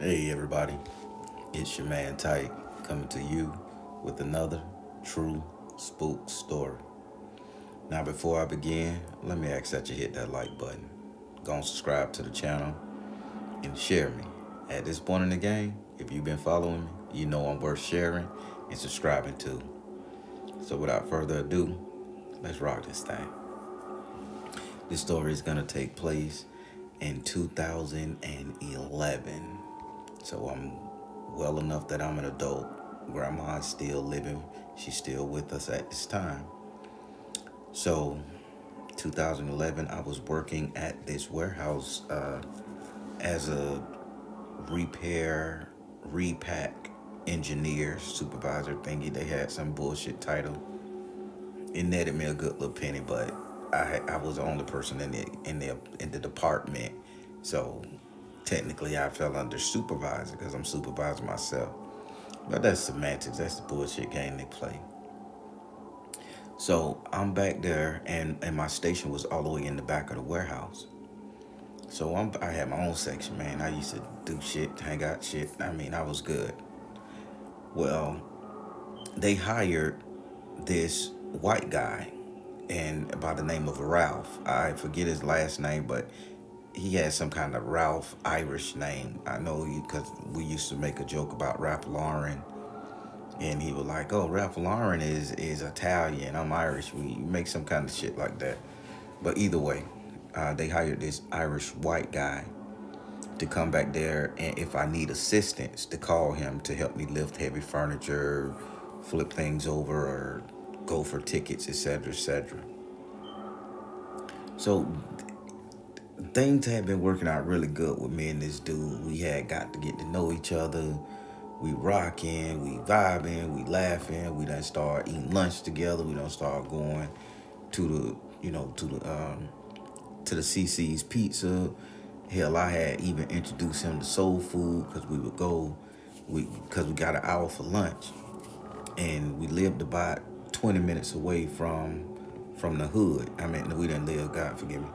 Hey everybody, it's your man Tyke coming to you with another true spook story. Now before I begin, let me ask that you hit that like button. Go and subscribe to the channel and share me. At this point in the game, if you've been following me, you know I'm worth sharing and subscribing to. So without further ado, let's rock this thing. This story is gonna take place in 2011. So I'm well enough that I'm an adult. Grandma is still living. She's still with us at this time. So 2011, I was working at this warehouse as a repair, repack engineer, supervisor thingy. They had some bullshit title. It netted me a good little penny, but I was the only person in the department. So technically I fell under supervisor because I'm supervising myself. But that's semantics. That's the bullshit game they play. So I'm back there, and my station was all the way in the back of the warehouse. So I had my own section, man. I used to do shit, hang out shit. I mean, I was good. Well, they hired this white guy, and by the name of Ralph. I forget his last name, but he had some kind of Ralph Irish name. I know because we used to make a joke about Ralph Lauren, and he was like, "Oh, Ralph Lauren is Italian. I'm Irish." We make some kind of shit like that. But either way, they hired this Irish white guy to come back there, and if I need assistance, to call him to help me lift heavy furniture, flip things over, or go for tickets, etc., etc. So things had been working out really good with me and this dude. We had got to get to know each other. We rocking, we vibing, we laughing. We done start eating lunch together. We done start going to the CC's Pizza. Hell, I had even introduced him to soul food because we would go, because we got an hour for lunch, and we lived about 20 minutes away from the hood. I mean, we didn't live, God forgive me.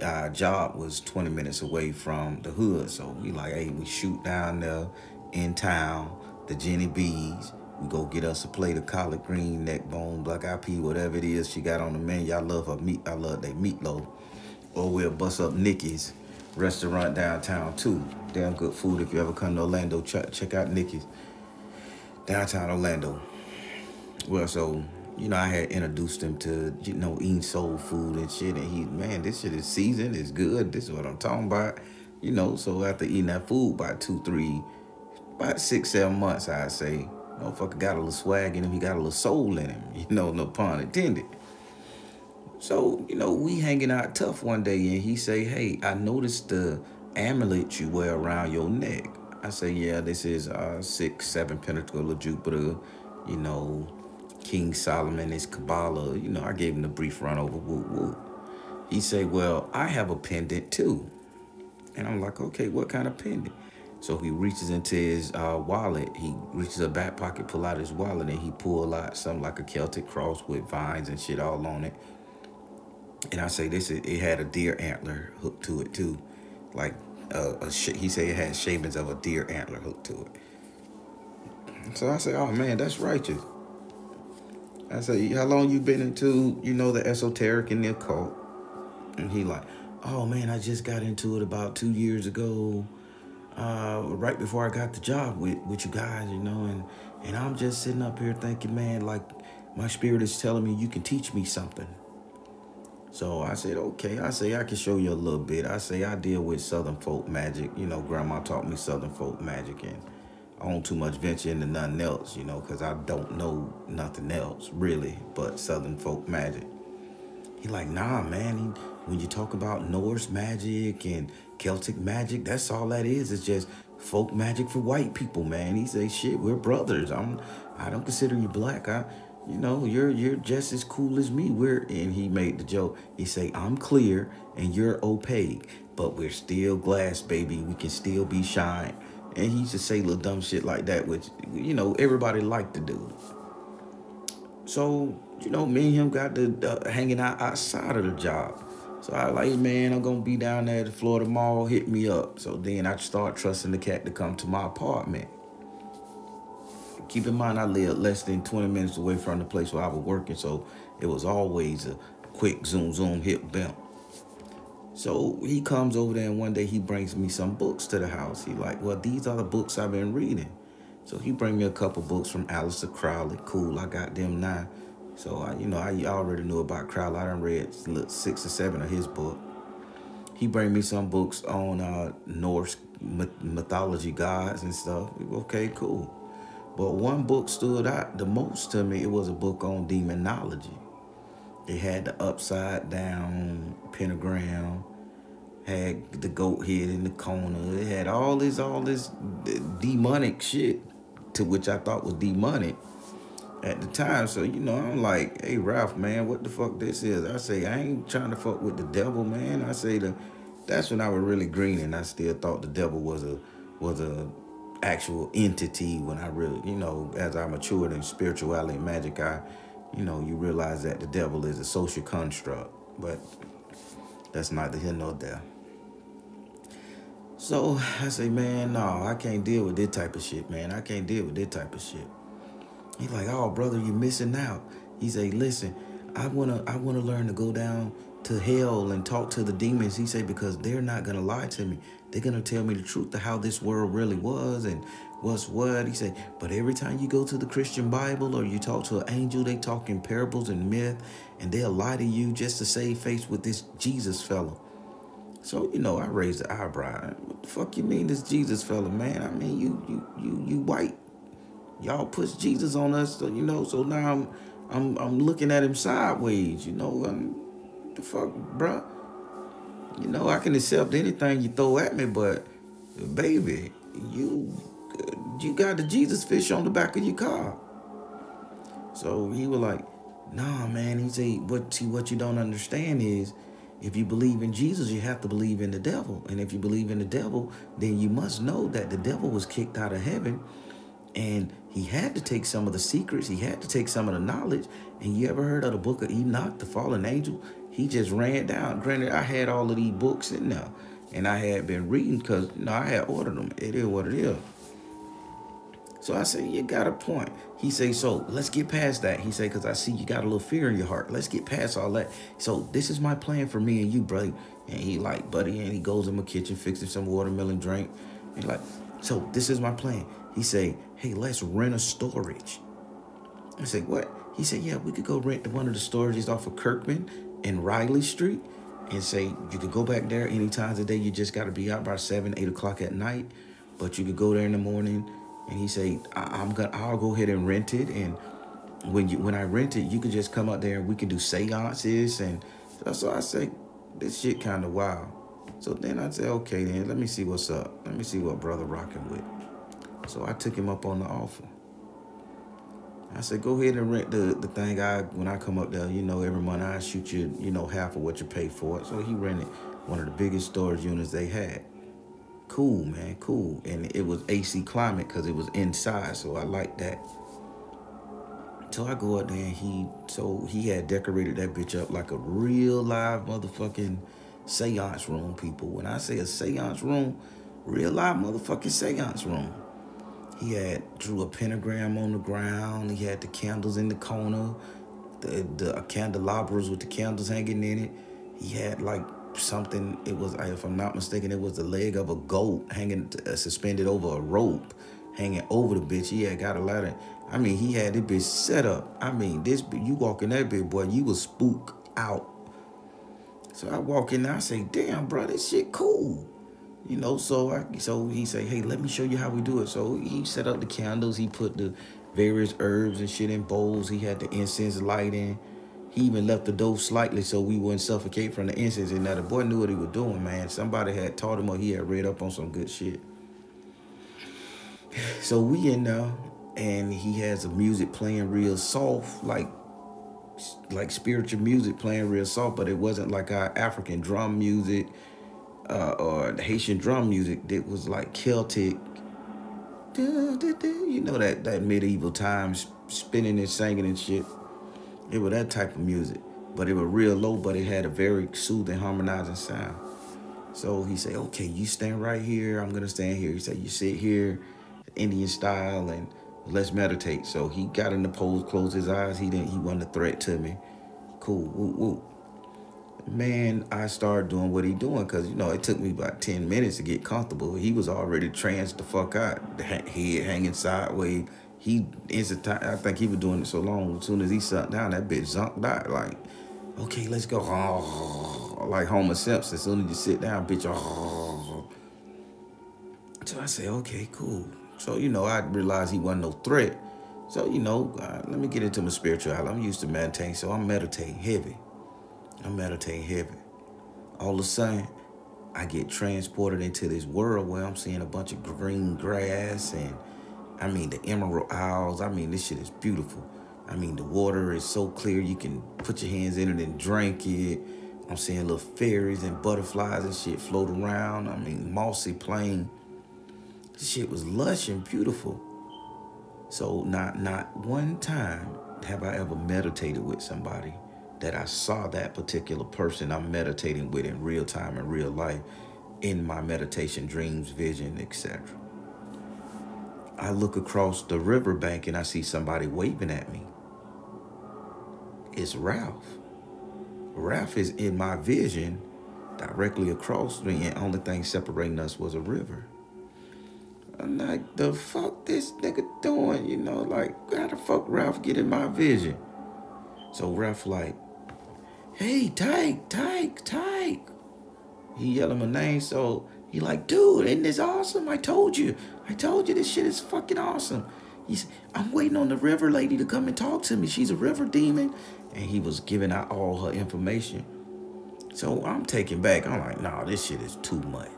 Our job was 20 minutes away from the hood, so we like, hey, we shoot down there in town, the Jenny B's. We go get us a plate of collard green, neck bone, black eyed pea, whatever it is she got on the menu. I love her meat. I love that meatloaf. Or we'll bust up Nikki's restaurant downtown too. Damn good food. If you ever come to Orlando, check out Nikki's downtown Orlando. Well, so I had introduced him to eating soul food and shit, and man, this shit is seasoned, it's good. This is what I'm talking about. So after eating that food by about 6, 7 months, I'd say, motherfucker got a little swag in him. He got a little soul in him. No pun intended. So, we hanging out tough one day, and he say, hey, I noticed the amulet you wear around your neck. I say, yeah, this is 6, 7 pentacle of Jupiter, King Solomon is Kabbalah. I gave him the brief run over, woo woo. He say, well, I have a pendant too. And I'm like, okay, what kind of pendant? So he reaches into his wallet. He reaches a back pocket, pull out his wallet, and he pull out something like a Celtic cross with vines and shit all on it. And I say, it had a deer antler hooked to it too. Like, he said it had shavings of a deer antler hooked to it. So I say, oh man, that's righteous. I say, how long you been into, the esoteric and the occult? And he like, oh man, I just got into it about 2 years ago, right before I got the job with you guys, and I'm just sitting up here thinking, man, like my spirit is telling me you can teach me something. So I said, okay. I say, I can show you a little bit. I say, I deal with Southern folk magic. Grandma taught me Southern folk magic, and I don't too much venture into nothing else, because I don't know nothing else, really, but Southern folk magic. He like, nah, man. When you talk about Norse magic and Celtic magic, that's all that is. It's just folk magic for white people, man. He say, shit, we're brothers. I don't consider you black. You're just as cool as me. And he made the joke. He say, I'm clear and you're opaque, but we're still glass, baby. We can still be shine. And he used to say little dumb shit like that, which, everybody liked to do. So, me and him got to hanging out outside of the job. So I was like, man, I'm gonna be down there at the Florida Mall, hit me up. So then I start trusting the cat to come to my apartment. Keep in mind, I lived less than 20 minutes away from the place where I was working, so it was always a quick zoom, hip bump. So he comes over there, and one day he brings me some books to the house. He like, well, these are the books I've been reading. So he bring me a couple books from Aleister Crowley. Cool, I got them now. So, I already knew about Crowley. I done read 6 or 7 of his books. He bring me some books on Norse mythology gods and stuff. Okay, cool. But one book stood out the most to me. It was a book on demonology. It had the upside down pentagram, had the goat head in the corner. It had all this demonic shit, to which I thought was demonic at the time. So, I'm like, hey, Ralph, man, what the fuck this is? I say, I ain't trying to fuck with the devil, man. I say, that's when I was really green, and I still thought the devil was a actual entity. When I really, as I matured in spirituality and magic, you realize that the devil is a social construct. But that's neither here nor there. So I say, man, no, I can't deal with this type of shit, man. I can't deal with this type of shit. He's like, oh, brother, you're missing out. He say, listen, I wanna learn to go down to hell and talk to the demons. He say, because they're not gonna lie to me. They're gonna tell me the truth of how this world really was and what's what. He say, but every time you go to the Christian Bible or you talk to an angel, they talk in parables and myth, and they'll lie to you just to save face with this Jesus fellow. So, I raised the eyebrow. What the fuck you mean this Jesus fella, man? I mean, you white. Y'all push Jesus on us, so, so now I'm looking at him sideways, the fuck, bruh? I can accept anything you throw at me, but baby, you got the Jesus fish on the back of your car. So he was like, nah, man. He said, what you don't understand is, if you believe in Jesus, you have to believe in the devil. And if you believe in the devil, then you must know that the devil was kicked out of heaven. And he had to take some of the secrets. He had to take some of the knowledge. And you ever heard of the book of Enoch, the fallen angel? He just ran down. Granted, I had all of these books in there. And I had been reading because, I had ordered them. It is what it is. So I say, you got a point. He say, so let's get past that. He say, because I see you got a little fear in your heart. Let's get past all that. So this is my plan for me and you, brother. And he like, buddy, and he goes in my kitchen, fixing some watermelon drink. And like, so this is my plan. He say, hey, let's rent a storage. I say, what? He said, yeah, we could go rent one of the storages off of Kirkman and Riley Street. And say, you could go back there any times of the day. You just got to be out by 7, 8 o'clock at night. But you could go there in the morning. And he say, I'll go ahead and rent it. And when I rent it, you could just come out there and we can do seances. And so I say, this shit kind of wild. So then I say, okay, then let me see what's up. Let me see what brother rocking with. So I took him up on the offer. I said, go ahead and rent the thing. When I come up there, every month I shoot you, half of what you pay for it. So he rented one of the biggest storage units they had. Cool, man, cool. And it was AC climate because it was inside, so I like that. So I go up there and he had decorated that bitch up like a real live motherfucking seance room, people. When I say a seance room, real live motherfucking seance room. He had drew a pentagram on the ground. He had the candles in the corner, the candelabras with the candles hanging in it. He had like something, it was, if I'm not mistaken, it was the leg of a goat hanging, suspended over a rope, hanging over the bitch. He had got a ladder. I mean, he had this bitch set up. I mean, you walk in that bitch, boy, you will spook out. So I walk in there, I say, damn, bro, this shit cool. So he say, hey, let me show you how we do it. So he set up the candles. He put the various herbs and shit in bowls. He had the incense lighting. He even left the door slightly so we wouldn't suffocate from the incense. And now the boy knew what he was doing, man. Somebody had taught him, or he had read up on some good shit. So we in there, and he has the music playing real soft, like spiritual music playing real soft, but it wasn't like our African drum music or the Haitian drum music. It was like Celtic, that medieval times, spinning and singing and shit. It was that type of music. but it was real low, but it had a very soothing, harmonizing sound. So he said, okay, you stand right here. I'm going to stand here. He said, you sit here, Indian style, and let's meditate. So he got in the pose, closed his eyes. He wasn't a threat to me. Cool, woo, woo. Man, I started doing what he doing because, you know, it took me about 10 minutes to get comfortable. He was already tranced the fuck out. The head hanging sideways. I think he was doing it so long. As soon as he sat down, that bitch zonked out. Like, okay, let's go. Like Homer Simpson. As soon as you sit down, bitch. So I say, okay, cool. So, you know, I realized he wasn't no threat. So, you know, let me get into my spirituality. I'm used to meditating, so I'm meditating heavy. All of a sudden, I get transported into this world where I'm seeing a bunch of green grass and, I mean, the Emerald Isles. I mean, this shit is beautiful. I mean, the water is so clear you can put your hands in it and drink it. I'm seeing little fairies and butterflies and shit float around. I mean, mossy plain. This shit was lush and beautiful. So not one time have I ever meditated with somebody that I saw that particular person I'm meditating with in real time, in real life, in my meditation, dreams, vision, etc. I look across the riverbank and I see somebody waving at me. It's Ralph. Ralph is in my vision directly across me, and the only thing separating us was a river. I'm like, the fuck this nigga doing? You know, like, how the fuck Ralph get in my vision? So Ralph like, hey, Tyke. He yelling my name, so he like, dude, isn't this awesome? I told you this shit is fucking awesome. He said, I'm waiting on the river lady to come and talk to me. She's a river demon. And he was giving out all her information. So I'm taken back. I'm like, nah, this shit is too much.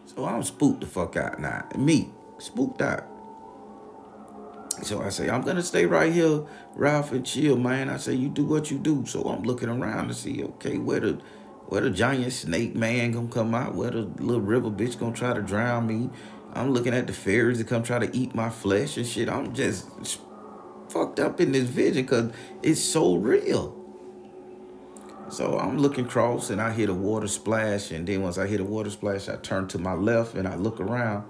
So I'm spooked the fuck out now. Me, spooked out. So I say, I'm going to stay right here, Ralph, and chill, man. I say, you do what you do. So I'm looking around to see, okay, where the giant snake man going to come out? Where the little river bitch going to try to drown me? I'm looking at the fairies that come try to eat my flesh and shit. I'm just fucked up in this vision because it's so real. So I'm looking across and I hear the water splash, and then once I hear the water splash, I turn to my left and I look around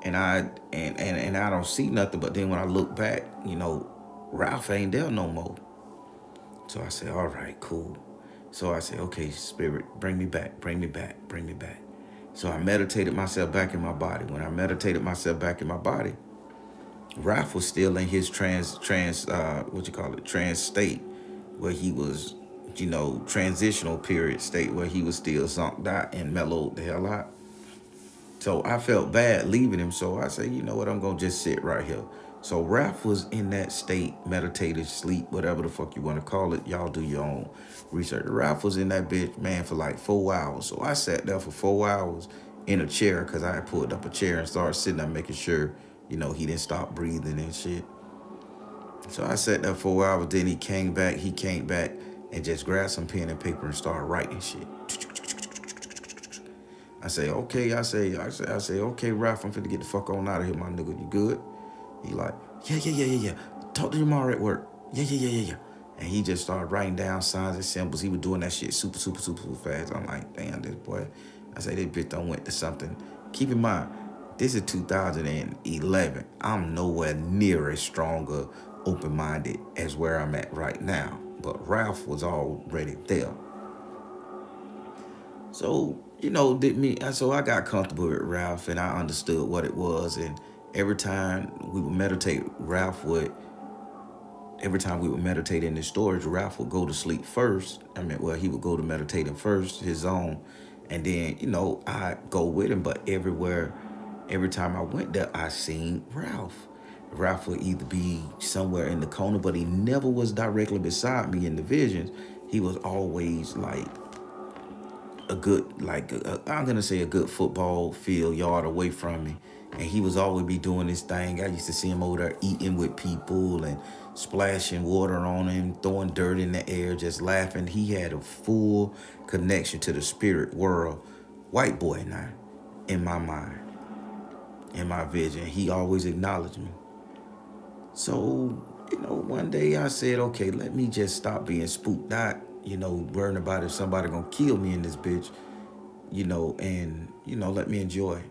and I don't see nothing. But then when I look back, you know, Ralph ain't there no more. So I say, all right, cool. So I say, okay, spirit, bring me back. So I meditated myself back in my body. When I meditated myself back in my body, Ralph was still in his trans state, where he was, you know, transitional period state, where he was still zonked out and mellowed the hell out. So I felt bad leaving him. So I say, you know what, I'm going to just sit right here. So Ralph was in that state, meditative sleep, whatever the fuck you want to call it. Y'all do your own research. Ralph was in that bitch, man, for like 4 hours. So I sat there for 4 hours in a chair because I had pulled up a chair and started sitting there making sure, you know, he didn't stop breathing and shit. So I sat there for 4 hours. Then he came back and just grabbed some pen and paper and started writing shit. I say, okay, okay, Ralph, I'm finna get the fuck on out of here, my nigga. You good? He like, yeah. Talk to your mom at work. Yeah. And he just started writing down signs and symbols. He was doing that shit super fast. I'm like, damn, this boy. I say, this bitch done went to something. Keep in mind, this is 2011. I'm nowhere near as stronger, open-minded as where I'm at right now. But Ralph was already there. So, you know, so I got comfortable with Ralph and I understood what it was. And every time we would meditate, every time we would meditate in the storage, Ralph would go to sleep first. He would go to meditating first, his own. And then, you know, I go with him. But every time I went there, I seen Ralph. Ralph would either be somewhere in the corner, but he never was directly beside me in the visions. He was always like I'm going to say a good football field yard away from me. And he was always be doing this thing. I used to see him over there eating with people and splashing water on him, throwing dirt in the air, just laughing. He had a full connection to the spirit world. White boy now, in my mind, in my vision. He always acknowledged me. So you know, one day I said, okay, let me just stop being spooked, not, you know, worrying about if somebody gonna kill me in this bitch, you know, and, you know, let me enjoy.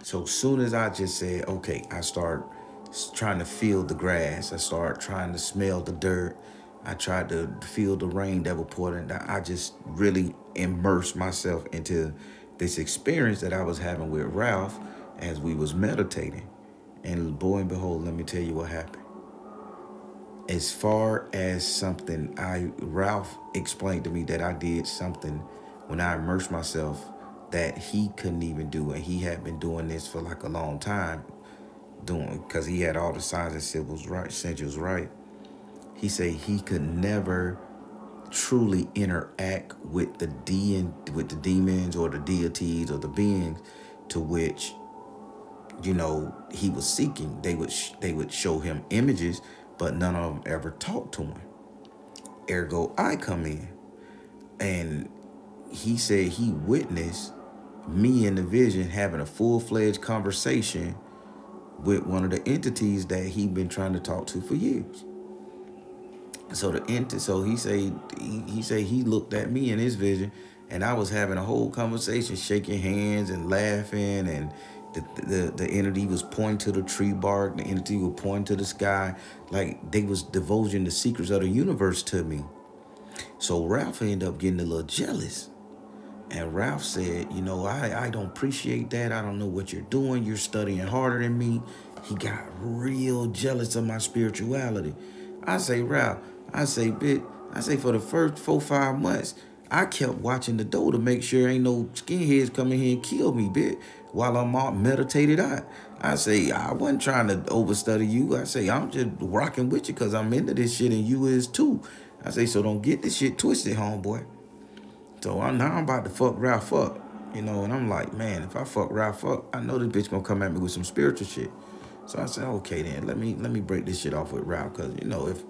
So soon as I just said, okay, I start trying to feel the grass. I start trying to smell the dirt. I tried to feel the rain that was pouring. I just really immersed myself into this experience that I was having with Ralph as we was meditating. And boy and behold, let me tell you what happened. As far as something, Ralph explained to me that I did something when I immersed myself that he couldn't even do, and he had been doing this for like a long time, because he had all the signs and signals right. He said he could never truly interact with the demons or the deities or the beings to which, you know, he was seeking. They would show him images, but none of them ever talked to him. Ergo, I come in, and he said he witnessed me in the vision having a full-fledged conversation with one of the entities that he'd been trying to talk to for years. So he said he looked at me in his vision, and I was having a whole conversation, shaking hands and laughing, and the entity was pointing to the tree bark, the entity was pointing to the sky, like they was divulging the secrets of the universe to me. So Ralph ended up getting a little jealous. And Ralph said, you know, I don't appreciate that. I don't know what you're doing. You're studying harder than me. He got real jealous of my spirituality. I say, Ralph, I say, for the first 4-5 months, I kept watching the door to make sure ain't no skinheads come in here and kill me, bitch, while I'm all meditated out. I say, I wasn't trying to overstudy you. I say, I'm just rocking with you because I'm into this shit and you is too. I say, so don't get this shit twisted, homeboy. So I'm about to fuck Ralph up, you know, and I'm like, man, if I fuck Ralph up, I know this bitch gonna come at me with some spiritual shit. So I said, okay, then let me break this shit off with Ralph, because, you know, if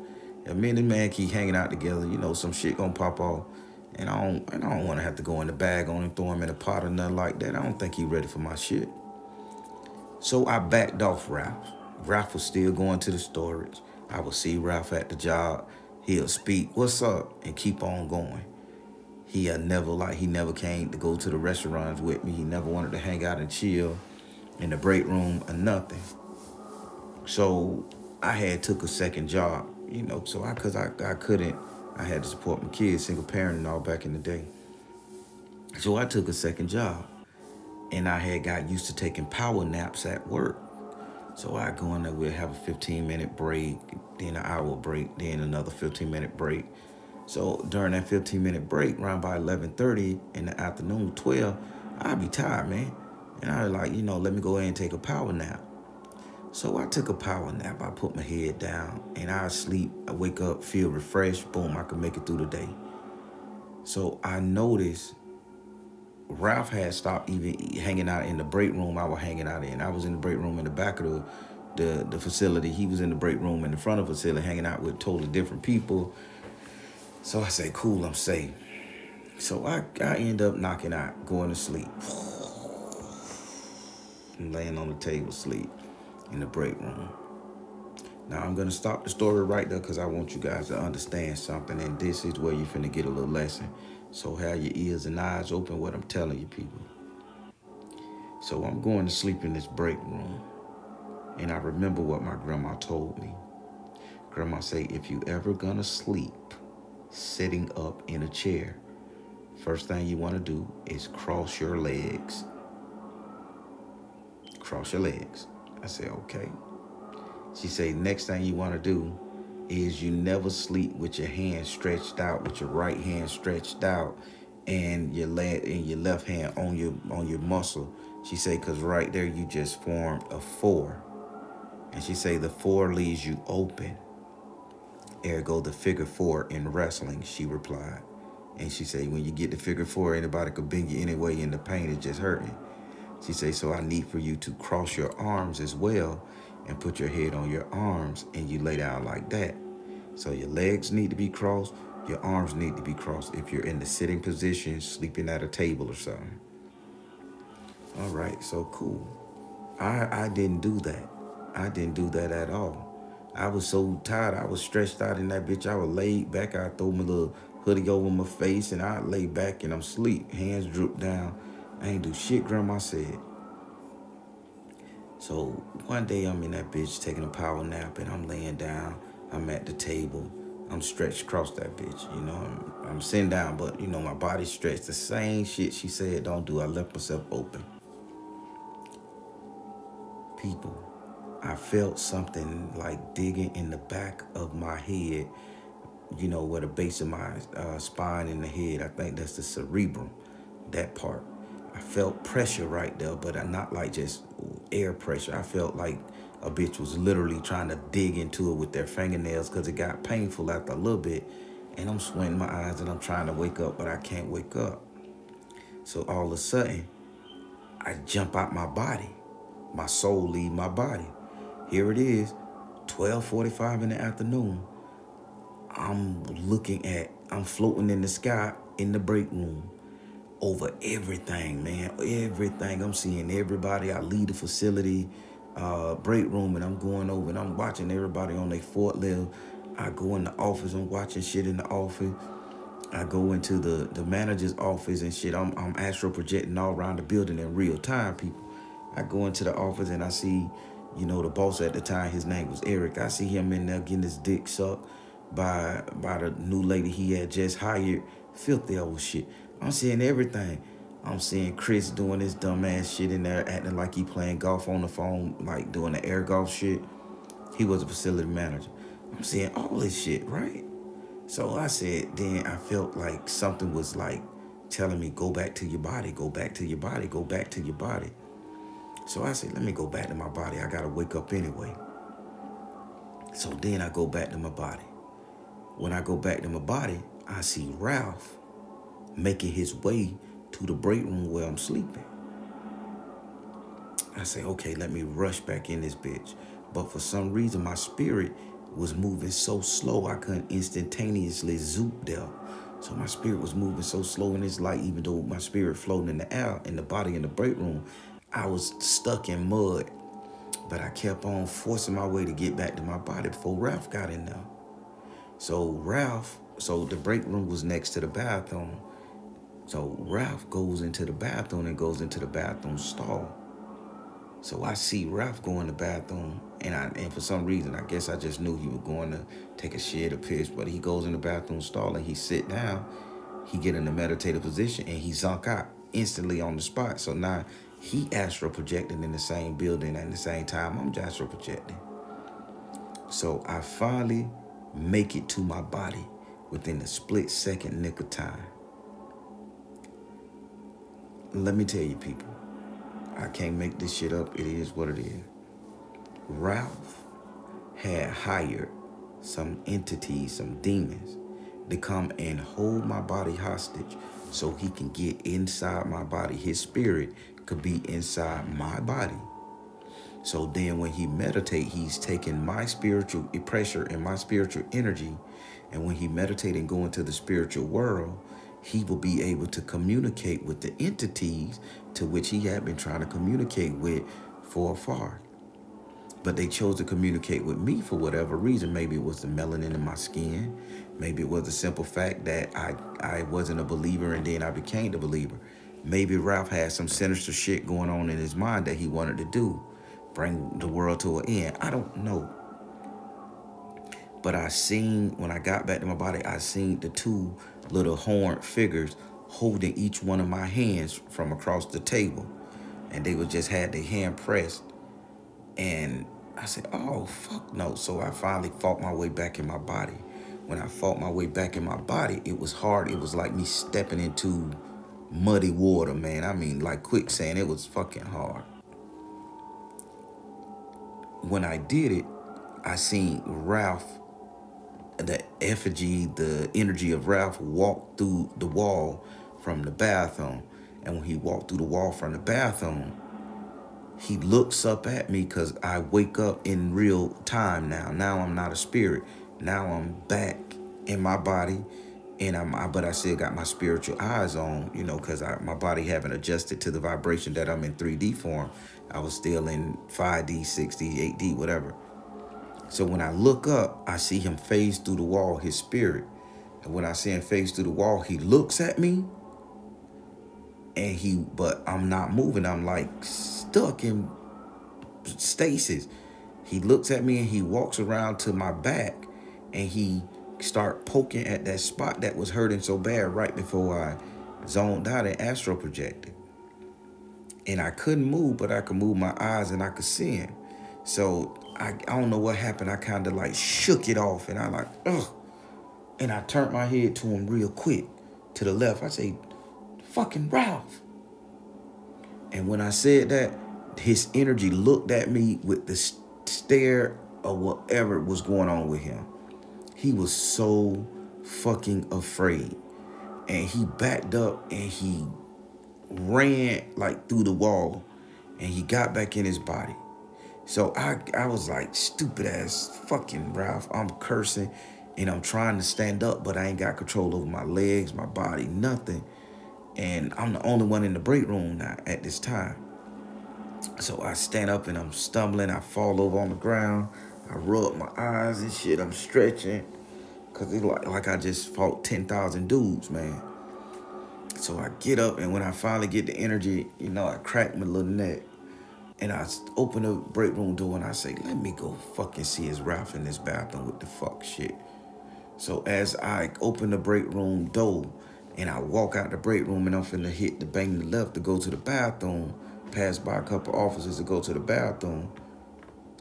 me and this man keep hanging out together, you know, some shit gonna pop off, and I don't want to have to go in the bag on him, throw him in a pot or nothing like that. I don't think he ready for my shit. So I backed off Ralph. Ralph was still going to the storage. I would see Ralph at the job. He'll speak, what's up, and keep on going. He never came to go to the restaurants with me. He never wanted to hang out and chill in the break room or nothing. So I had took a second job, you know, so I had to support my kids, single parent and all back in the day. So I took a second job, and I had got used to taking power naps at work. So I go in there, we'll have a 15-minute break, then an hour break, then another 15-minute break. So during that 15-minute break, around by 11:30 in the afternoon, 12, I'd be tired, man. And I was like, you know, let me go ahead and take a power nap. So I took a power nap. I put my head down, and I sleep. I wake up, feel refreshed. Boom, I can make it through the day. So I noticed Ralph had stopped even hanging out in the break room I was hanging out in. I was in the break room in the back of the facility. He was in the break room in the front of the facility hanging out with totally different people. So I say, cool, I'm safe. So I end up knocking out, going to sleep. And laying on the table, sleep in the break room. Now I'm going to stop the story right there because I want you guys to understand something. And this is where you're finna get a little lesson. So have your ears and eyes open what I'm telling you people. So I'm going to sleep in this break room. And I remember what my grandma told me. Grandma say, if you ever gonna sleep sitting up in a chair, first thing you want to do is cross your legs. Cross your legs. I say, okay. She say, next thing you want to do is you never sleep with your hand stretched out, with your right hand stretched out, and your left hand on your muscle. She say, because right there you just formed a 4. And she say the 4 leaves you open. Ergo the figure 4 in wrestling, she replied. And she say, when you get the figure 4, anybody could bend you anyway, and the pain is just hurting. She say, so I need for you to cross your arms as well and put your head on your arms, and you lay down like that. So your legs need to be crossed, your arms need to be crossed if you're in the sitting position, sleeping at a table or something. All right, so cool. I didn't do that. I didn't do that at all. I was so tired. I was stretched out in that bitch. I was laid back. I throw my little hoodie over my face and I lay back and I'm asleep. Hands droop down. I ain't do shit grandma said. So one day I'm in that bitch taking a power nap and I'm laying down. I'm at the table. I'm stretched across that bitch. You know, I'm sitting down, but you know, my body's stretched. The same shit she said don't do. I left myself open. People, I felt something like digging in the back of my head, you know, where the base of my spine in the head. I think that's the cerebrum, that part. I felt pressure right there, but not like just air pressure. I felt like a bitch was literally trying to dig into it with their fingernails because it got painful after a little bit. And I'm squinting my eyes and I'm trying to wake up, but I can't wake up. So all of a sudden, I jump out my body. My soul leave my body. Here it is, 12:45 in the afternoon. I'm floating in the sky in the break room over everything, man, everything. I'm seeing everybody. I leave the facility break room and I'm going over and I'm watching everybody on their forklift. I go in the office, I'm watching shit in the office. I go into the manager's office and shit. I'm astral projecting all around the building in real time, people. I go into the office and I see, you know, the boss at the time, his name was Eric. I see him in there getting his dick sucked by the new lady he had just hired. Filthy old shit. I'm seeing everything. I'm seeing Chris doing this dumbass shit in there, acting like he playing golf on the phone, like doing the air golf shit. He was a facility manager. I'm seeing all this shit, right? So I said, then I felt like something was like telling me, go back to your body, go back to your body, go back to your body. So I said, let me go back to my body. I got to wake up anyway. So then I go back to my body. When I go back to my body, I see Ralph making his way to the break room where I'm sleeping. I say, okay, let me rush back in this bitch. But for some reason, my spirit was moving so slow, I couldn't instantaneously zoop there. So my spirit was moving so slow in this light, even though my spirit floating in the air, in the body in the break room, I was stuck in mud. But I kept on forcing my way to get back to my body before Ralph got in there. So the break room was next to the bathroom. So Ralph goes into the bathroom and goes into the bathroom stall. So I see Ralph go in the bathroom, and for some reason, I guess I just knew he was going to take a shit or piss, but he goes in the bathroom stall and he sit down, he get in a meditative position, and he zonk out instantly on the spot. So now he astral projecting in the same building at the same time I'm astral projecting. So I finally make it to my body within a split second nick of time. Let me tell you, people, I can't make this shit up. It is what it is. Ralph had hired some entities, some demons, to come and hold my body hostage so he can get inside my body. His spirit could be inside my body. So then when he meditate, he's taking my spiritual pressure and my spiritual energy. And when he meditate and go into the spiritual world, he will be able to communicate with the entities to which he had been trying to communicate with for afar. But they chose to communicate with me for whatever reason. Maybe it was the melanin in my skin. Maybe it was the simple fact that I wasn't a believer and then I became the believer. Maybe Ralph had some sinister shit going on in his mind that he wanted to do. Bring the world to an end. I don't know. But I seen, when I got back to my body, I seen the two little horned figures holding each one of my hands from across the table. And they would just had their hand pressed. And I said, oh, fuck no. So I finally fought my way back in my body. When I fought my way back in my body, it was hard. It was like me stepping into muddy water, man. I mean, like quicksand. It was fucking hard. When I did it, I seen Ralph, the effigy, the energy of Ralph walk through the wall from the bathroom. And when he walked through the wall from the bathroom, he looks up at me because I wake up in real time now. Now I'm not a spirit. Now I'm back in my body, and but I still got my spiritual eyes on, you know, because my body haven't adjusted to the vibration that I'm in 3D form. I was still in 5D, 6D, 8D, whatever. So when I look up, I see him phase through the wall, his spirit. And when I see him phase through the wall, he looks at me but I'm not moving. I'm like stuck in stasis. He looks at me and he walks around to my back and he start poking at that spot that was hurting so bad right before I zoned out and astral projected. And I couldn't move, but I could move my eyes and I could see him. So I don't know what happened. I kind of like shook it off and I like, ugh. And I turned my head to him real quick to the left. I say, fucking Ralph. And when I said that, his energy looked at me with the stare of whatever was going on with him. He was so fucking afraid. And he backed up and he ran like through the wall and he got back in his body. So I was like, stupid ass fucking Ralph. I'm cursing and I'm trying to stand up, but I ain't got control over my legs, my body, nothing. And I'm the only one in the break room now at this time. So I stand up and I'm stumbling. I fall over on the ground. I rub my eyes and shit. I'm stretching because it's like I just fought 10,000 dudes, man. So I get up, and when I finally get the energy, you know, I crack my little neck. And I open the break room door and I say, let me go fucking see his Ralph in this bathroom with the fuck shit. So as I open the break room door and I walk out the break room and I'm finna hit the bang the left to go to the bathroom, pass by a couple officers to go to the bathroom,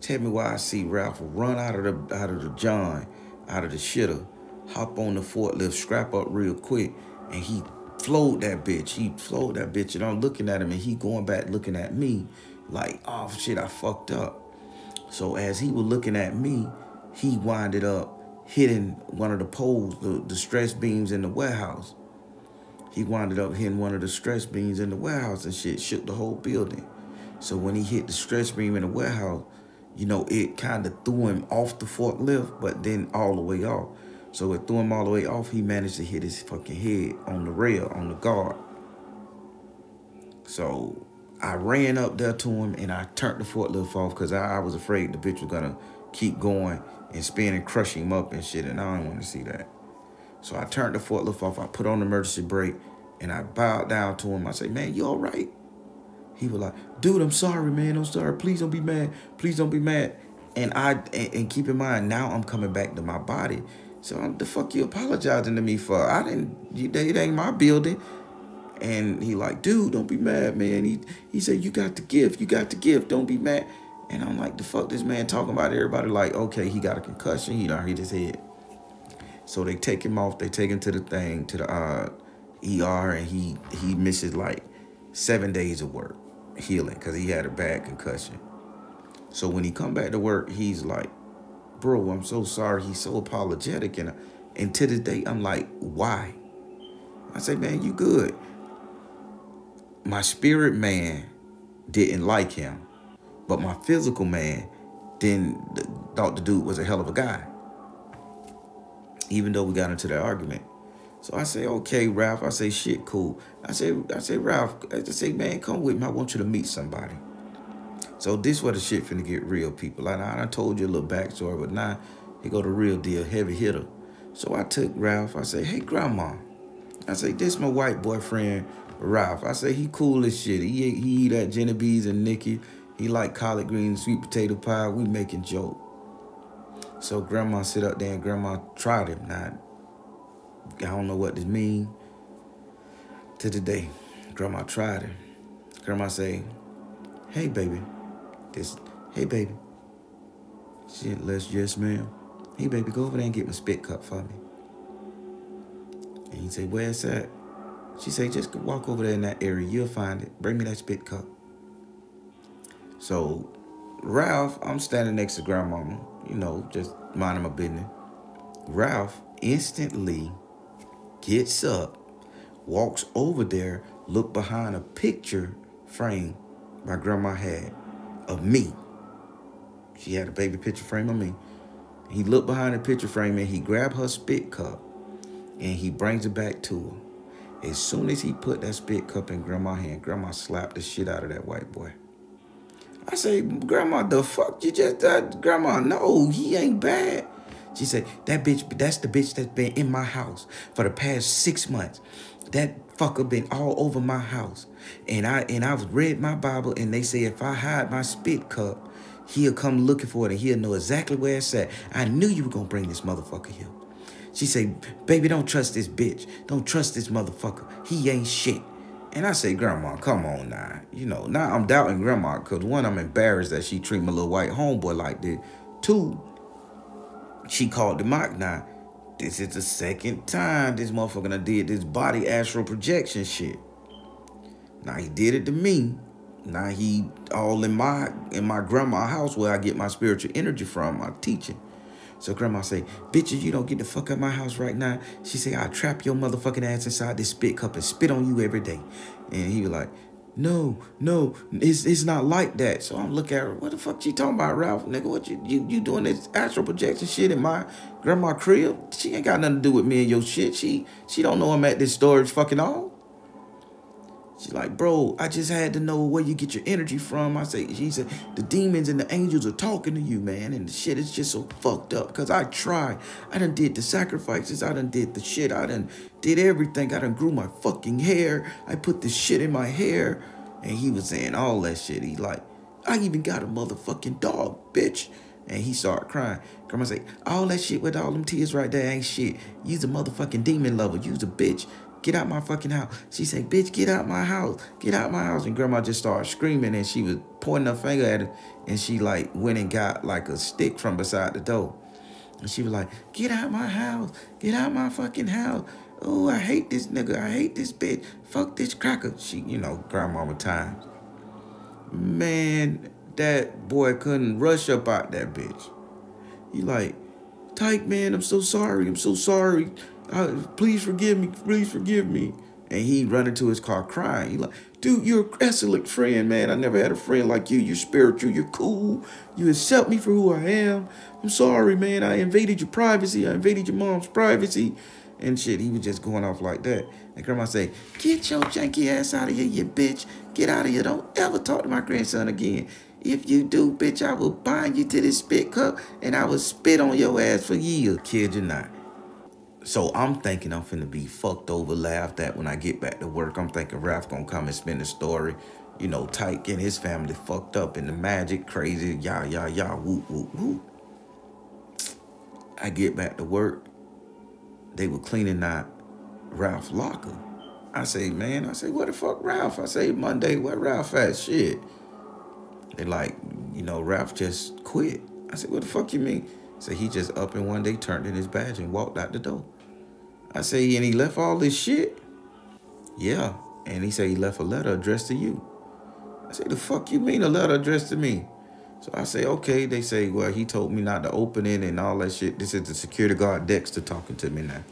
tell me why I see Ralph run out of the John, out of the shitter, hop on the forklift, scrap up real quick, and he flowed that bitch. He flowed that bitch, and I'm looking at him, and he going back looking at me like, oh shit, I fucked up. So as he was looking at me, he winded up hitting one of the poles, the stress beams in the warehouse. He winded up hitting one of the stress beams in the warehouse and shit, shook the whole building. So when he hit the stress beam in the warehouse, you know, it kind of threw him off the forklift, but then all the way off. So it threw him all the way off. He managed to hit his fucking head on the rail, on the guard. So I ran up there to him and I turned the forklift off because I was afraid the bitch was going to keep going and spin and crush him up and shit, and I didn't want to see that. So I turned the forklift off. I put on the emergency brake and I bowed down to him. I said, man, you all right? He was like, dude, I'm sorry, man. I'm sorry. Please don't be mad. Please don't be mad. And keep in mind, now I'm coming back to my body. So the fuck you apologizing to me for? It ain't my building. And he like, dude, don't be mad, man. He said, you got the gift. You got the gift. Don't be mad. And I'm like, the fuck this man talking about? Everybody like, okay, he got a concussion. He done hit his head. So they take him off. They take him to the thing, to the ER, and he misses like 7 days of work healing because he had a bad concussion. So when he come back to work, he's like, bro, I'm so sorry. He's so apologetic. And to this day, I'm like, why? I say, man, you good. My spirit man didn't like him, but my physical man thought the dude was a hell of a guy, even though we got into that argument. So I say, okay, Ralph. I say, shit, cool. I say, Ralph, I say, man, come with me. I want you to meet somebody. So this where the shit finna get real, people. I done told you a little backstory, but now here go the real deal, heavy hitter. So I took Ralph. I say, hey, grandma. I say, this my white boyfriend, Ralph. I say, he cool as shit. He eat at Genevieve's and Nikki. He like collard greens, sweet potato pie. We making joke. So grandma sit up there and grandma tried him. Now, I don't know what this mean to today. Grandma tried him. Grandma say, hey, baby. Hey, baby. Shit, yes, ma'am. Hey, baby, go over there and get my spit cup for me. And he say, where's that? She say, just walk over there in that area. You'll find it. Bring me that spit cup. So Ralph, I'm standing next to grandmama, you know, just minding my business. Ralph instantly gets up, walks over there, look behind a picture frame my grandma had of me. She had a baby picture frame of me. He looked behind the picture frame and he grabbed her spit cup and he brings it back to her. As soon as he put that spit cup in grandma's hand, grandma slapped the shit out of that white boy. I say, Grandma, the fuck you just done? Grandma, no, he ain't bad. She said, that bitch, that's the bitch that's been in my house for the past 6 months. That fucker been all over my house. And I've read my Bible, and they say if I hide my spit cup, he'll come looking for it and he'll know exactly where it's at. I knew you were gonna bring this motherfucker here. She say, baby, don't trust this bitch. Don't trust this motherfucker. He ain't shit. And I say, Grandma, come on now. You know, now I'm doubting Grandma because one, I'm embarrassed that she treat my little white homeboy like this. Two, she called him out. Now, this is the second time this motherfucker done did this body astral projection shit. Now, he did it to me. Now, he all in my grandma's house where I get my spiritual energy from, my teaching. So Grandma say, bitches, you don't get the fuck out of my house right now. She say, I'll trap your motherfucking ass inside this spit cup and spit on you every day. And he was like, no, it's not like that. So I'm looking at her, what the fuck you talking about, Ralph? Nigga, what you doing this astral projection shit in my grandma crib? She ain't got nothing to do with me and your shit. She don't know I'm at this storage fucking all. She's like, bro, I just had to know where you get your energy from. She said, the demons and the angels are talking to you, man. And the shit is just so fucked up. Because I tried. I done did the sacrifices. I done did the shit. I done did everything. I done grew my fucking hair. I put the shit in my hair. And he was saying all that shit. He like, I even got a motherfucking dog, bitch. And he started crying. Grandma say, all that shit with all them tears right there ain't shit. You's a motherfucking demon lover. You's a bitch. Get out my fucking house. She said, bitch, get out my house. Get out my house. And Grandma just started screaming, and she was pointing her finger at him, and she like went and got like a stick from beside the door. And she was like, get out my house. Get out my fucking house. Oh, I hate this nigga. I hate this bitch. Fuck this cracker. She, you know, grandmama times. Man, that boy couldn't rush up out that bitch. He like, Tyke, man, I'm so sorry. I'm so sorry. Please forgive me. Please forgive me. And he run into his car crying. He like, dude, you're an excellent friend, man. I never had a friend like you. You're spiritual. You're cool. You accept me for who I am. I'm sorry, man. I invaded your privacy. I invaded your mom's privacy. And shit, he was just going off like that. And Grandma say, get your janky ass out of here, you bitch. Get out of here. Don't ever talk to my grandson again. If you do, bitch, I will bind you to this spit cup and I will spit on your ass for years. Kid you not. So I'm thinking I'm finna be fucked over, laughed at when I get back to work. I'm thinking Ralph gonna come and spin the story. You know, Tyke and his family fucked up in the magic, crazy, yah, whoop, whoop, whoop. I get back to work. They were cleaning out Ralph's locker. I say, man, where the fuck Ralph? I say, Monday, where Ralph at? Shit. They like, you know, Ralph just quit. I said, what the fuck you mean? So he just up and one day turned in his badge and walked out the door. I say, and he left all this shit? Yeah. And he said he left a letter addressed to you. I say, the fuck you mean a letter addressed to me? So I say, okay. They say, well, he told me not to open it and all that shit. This is the security guard Dexter talking to me now.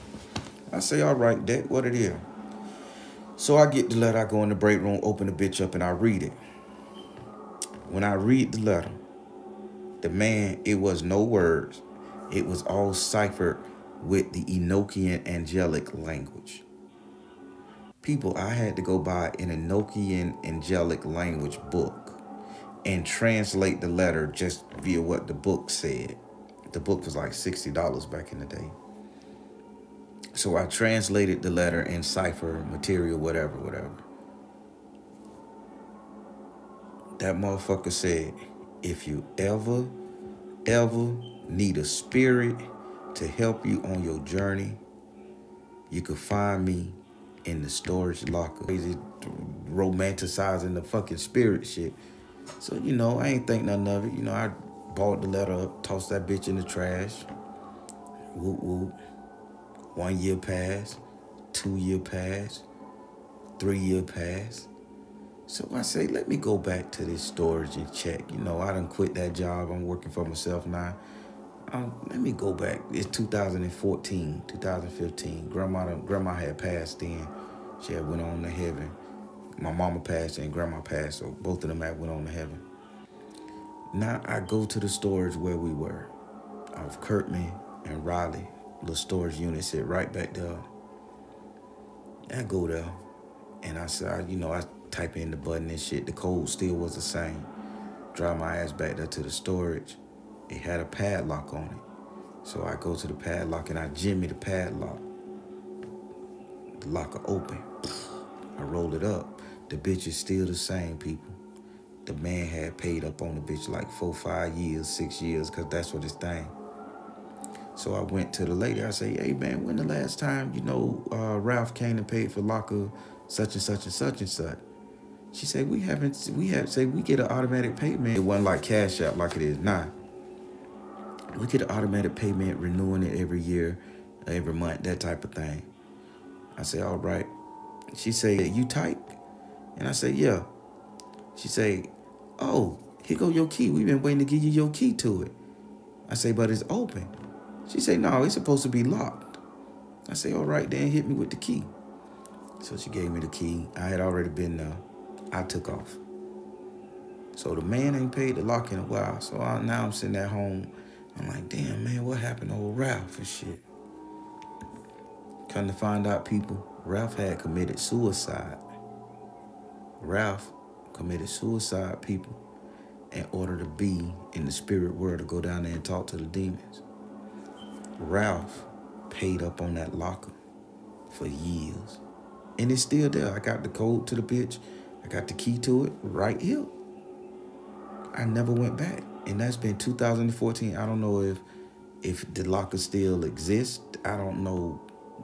I say, all right, Dex, what it is? So I get the letter, I go in the break room, open the bitch up, and I read it. When I read the letter, the man, it was no words. It was all ciphered with the Enochian angelic language. People, I had to go buy an Enochian angelic language book and translate the letter just via what the book said. The book was like $60 back in the day. So I translated the letter in cipher, material, whatever. That motherfucker said, if you ever need a spirit to help you on your journey, you could find me in the storage locker. Crazy romanticizing the fucking spirit shit. So, you know, I ain't think nothing of it. You know, I bought the letter up, tossed that bitch in the trash. Whoop, whoop. 1 year passed, 2 year passed, 3 year passed. So I say, let me go back to this storage and check. You know, I done quit that job. I'm working for myself now. Let me go back. It's 2014, 2015. Grandma had passed then. She had went on to heaven. My mama passed and grandma passed, so both of them had went on to heaven. Now I go to the storage where we were. Of Kirkman and Raleigh. Little storage unit sit right back there. I go there and I said, you know, I type in the button and shit. The code still was the same. Drive my ass back there to the storage. It had a padlock on it. So I go to the padlock and I jimmy the padlock. The locker open. I roll it up. The bitch is still the same, people. The man had paid up on the bitch like 4, 5 years, 6 years, because that's what his thing. So I went to the lady. I say, hey, man, when the last time, Ralph came and paid for locker such and such and such and such? She said, we get an automatic payment. It wasn't like Cash App like it is now. We get an automatic payment, renewing it every year, every month, that type of thing. I say, all right. She say, you type? And I say, yeah. She say, oh, here go your key. We've been waiting to give you your key to it. I say, but it's open. She say, no, it's supposed to be locked. I say, all right, then hit me with the key. So she gave me the key. I had already been there. I took off. So the man ain't paid the lock in a while. So now I'm sitting at home. I'm like, damn, man, what happened to old Ralph and shit? Come to find out, people, Ralph had committed suicide. Ralph committed suicide, people, in order to be in the spirit world, to go down there and talk to the demons. Ralph paid up on that locker for years. And it's still there. I got the code to the bitch. I got the key to it right here. I never went back. And that's been 2014. I don't know if the locker still exists. I don't know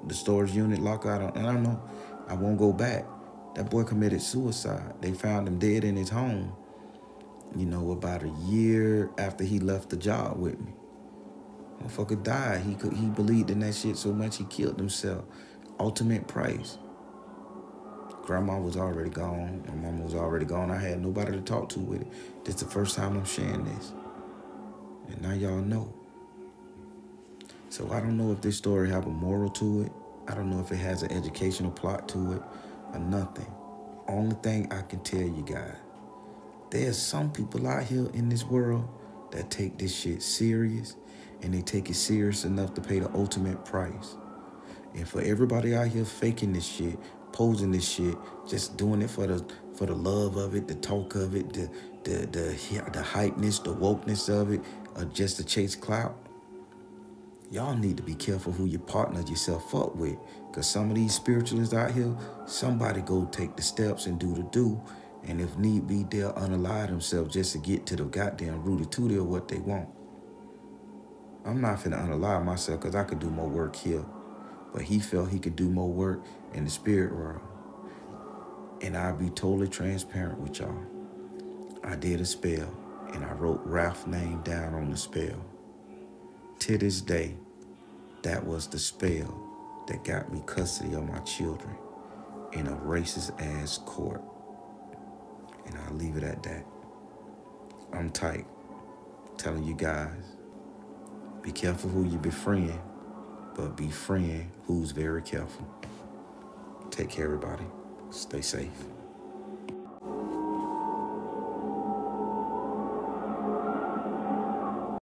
the storage unit locker. I don't know. I won't go back. That boy committed suicide. They found him dead in his home, about a year after he left the job with me. Motherfucker died. He believed in that shit so much he killed himself. Ultimate price. Grandma was already gone. My mama was already gone. I had nobody to talk to with it. This is the first time I'm sharing this. And now y'all know. So I don't know if this story have a moral to it. I don't know if it has an educational plot to it or nothing. Only thing I can tell you guys, there's some people out here in this world that take this shit serious, and they take it serious enough to pay the ultimate price. And for everybody out here faking this shit, posing this shit, just doing it for the love of it, the talk of it, the hypeness, the wokeness of it, or just to chase clout, y'all need to be careful who you partner yourself up with. Because some of these spiritualists out here, somebody go take the steps and do the do. And if need be, they'll unalive themselves just to get to the goddamn root of tutti of what they want. I'm not finna unalive myself because I could do more work here. But he felt he could do more work in the spirit world. And I'll be totally transparent with y'all. I did a spell, and I wrote Ralph's name down on the spell. To this day, that was the spell that got me custody of my children in a racist-ass court. And I'll leave it at that. I'm tight. Telling you guys, be careful who you befriend, but befriend who's very careful. Take care, everybody. Stay safe.